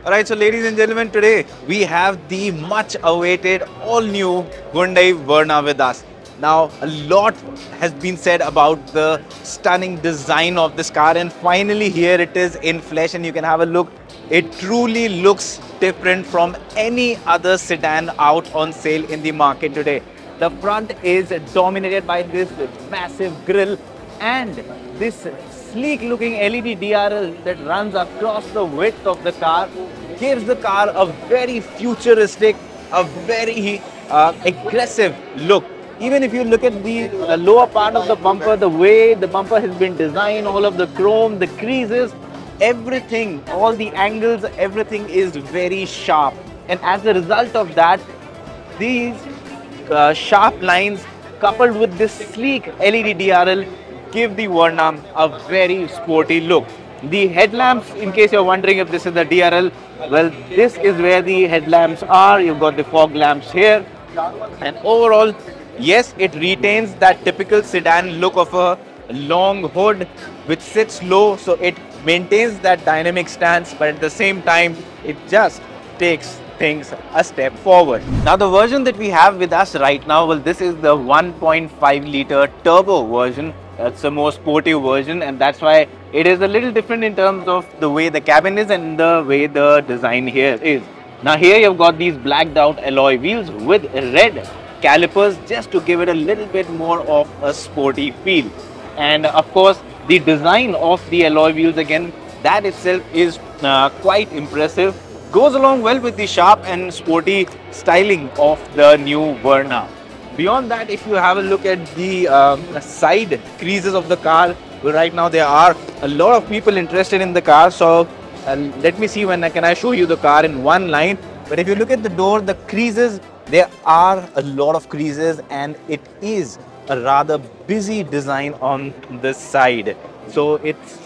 Alright, so ladies and gentlemen, today we have the much awaited all new Hyundai Verna with us. Now, a lot has been said about the stunning design of this car, and finally here it is in flesh, and you can have a look. It truly looks different from any other sedan out on sale in the market today. The front is dominated by this massive grille and this sleek looking LED DRL that runs across the width of the car gives the car a very futuristic, a very aggressive look. Even if you look at the lower part of the bumper, the way the bumper has been designed, all of the chrome, the creases, everything, all the angles, everything is very sharp. And as a result of that, these sharp lines coupled with this sleek LED DRL give the Verna a very sporty look. The headlamps, in case you're wondering if this is the DRL, well, this is where the headlamps are. You've got the fog lamps here. And overall, yes, it retains that typical sedan look of a long hood which sits low, so it maintains that dynamic stance, but at the same time, it just takes things a step forward. Now, the version that we have with us right now, well, this is the 1.5 liter turbo version. It's a more sporty version, and that's why it is a little different in terms of the way the cabin is and the way the design here is. Now, here you've got these blacked out alloy wheels with red calipers just to give it a little bit more of a sporty feel. And of course, the design of the alloy wheels, again, that itself is quite impressive. Goes along well with the sharp and sporty styling of the new Verna. Beyond that, if you have a look at the side creases of the car, well, right now there are a lot of people interested in the car. So let me see when can I show you the car in one line. But if you look at the door, the creases, there are a lot of creases, and it is a rather busy design on this side. So it's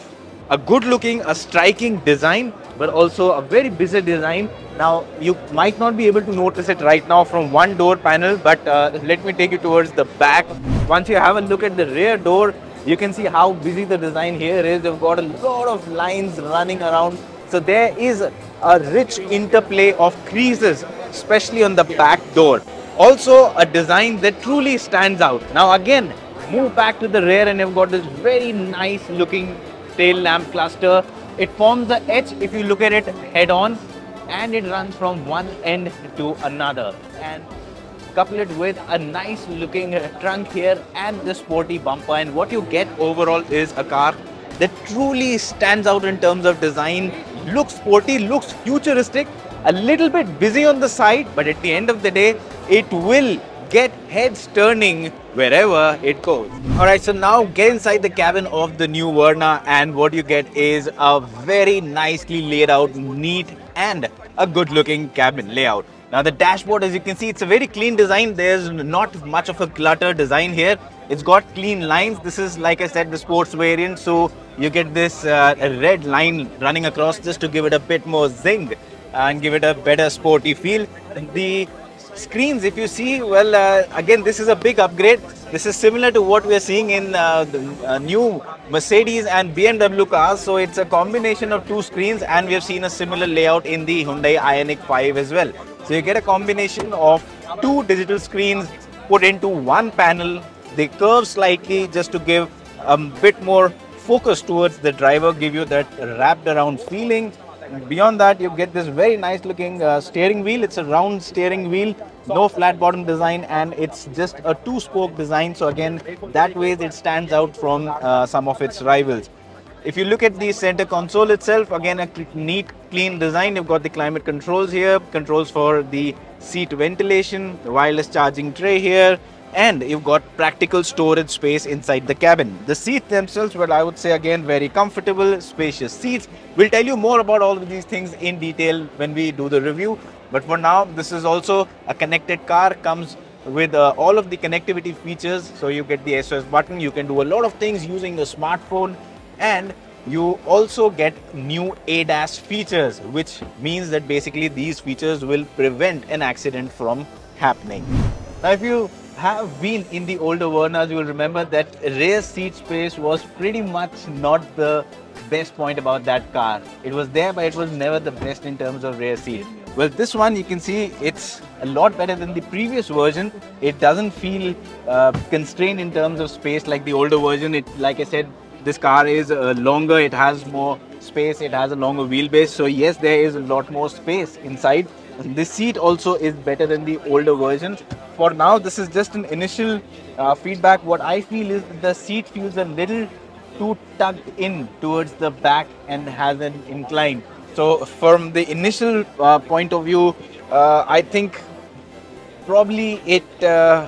a good looking, a striking design, but also a very busy design. Now, you might not be able to notice it right now from one door panel, but let me take you towards the back. Once you have a look at the rear door, you can see how busy the design here is. They've got a lot of lines running around. So there is a rich interplay of creases, especially on the back door. Also a design that truly stands out. Now again, move back to the rear and you've got this very nice looking tail lamp cluster. It forms the H if you look at it head on, and it runs from one end to another. And couple it with a nice looking trunk here and the sporty bumper, and what you get overall is a car that truly stands out in terms of design. Looks sporty, looks futuristic, a little bit busy on the side, but at the end of the day, it will get heads turning wherever it goes. Alright, so now get inside the cabin of the new Verna, and what you get is a very nicely laid out, neat and a good looking cabin layout. Now the dashboard, as you can see, it's a very clean design. There's not much of a clutter design here. It's got clean lines. This is, like I said, the sports variant, so you get this red line running across just to give it a bit more zing and give it a better sporty feel. The screens, if you see, well, again, this is a big upgrade. This is similar to what we are seeing in the new Mercedes and BMW cars. So it's a combination of two screens, and we have seen a similar layout in the Hyundai Ioniq 5 as well. So you get a combination of two digital screens put into one panel. They curve slightly just to give a bit more focus towards the driver, give you that wrapped around feeling. Beyond that, you get this very nice looking steering wheel. It's a round steering wheel, no flat bottom design, and it's just a two-spoke design. So again, that way it stands out from some of its rivals. If you look at the center console itself, again a neat, clean design. You've got the climate controls here, controls for the seat ventilation, the wireless charging tray here, and you've got practical storage space inside the cabin. The seats themselves, well, I would say again, very comfortable, spacious seats. We'll tell you more about all of these things in detail when we do the review. But for now, this is also a connected car, comes with all of the connectivity features. So you get the SOS button, you can do a lot of things using a smartphone, and you also get new ADAS features, which means that basically these features will prevent an accident from happening. Now, if you have been in the older Vernas, you will remember that rear seat space was pretty much not the best point about that car. It was there, but it was never the best in terms of rear seat. Well, this one you can see it's a lot better than the previous version. It doesn't feel constrained in terms of space like the older version. It, like I said, this car is longer. It has more space. It has a longer wheelbase. So yes, there is a lot more space inside. This seat also is better than the older version. For now, this is just an initial feedback. What I feel is the seat feels a little too tucked in towards the back and has an incline. So from the initial point of view, I think probably it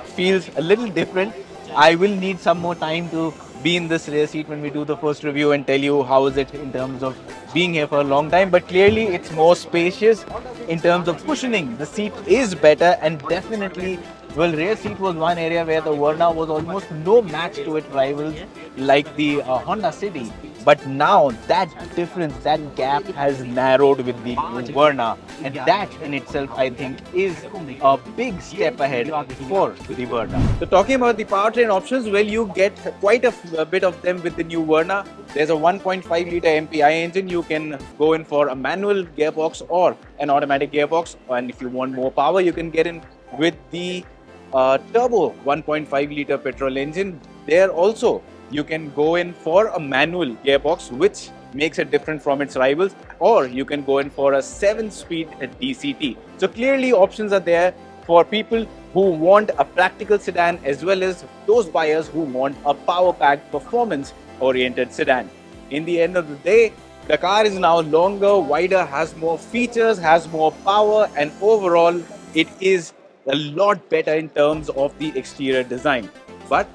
feels a little different. I will need some more time to be in this rear seat when we do the first review and tell you how is it in terms of being here for a long time. But clearly it's more spacious in terms of cushioning. The seat is better, and definitely, well, rear seat was one area where the Verna was almost no match to its rivals like the Honda City. But now that difference, that gap has narrowed with the Verna, and that in itself, I think, is a big step ahead for the Verna. So talking about the powertrain options, well, you get quite a bit of them with the new Verna. There's a 1.5 liter MPI engine. You can go in for a manual gearbox or an automatic gearbox, and if you want more power, you can get in with the turbo 1.5 liter petrol engine. There also you can go in for a manual gearbox, which makes it different from its rivals, or you can go in for a 7-speed DCT. So clearly options are there for people who want a practical sedan, as well as those buyers who want a power-packed, performance-oriented sedan. In the end of the day, the car is now longer, wider, has more features, has more power, and overall it is a lot better in terms of the exterior design. But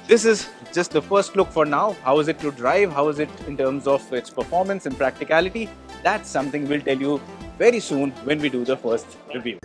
this is just the first look for now. How is it to drive? How is it in terms of its performance and practicality? That's something we'll tell you very soon when we do the first review.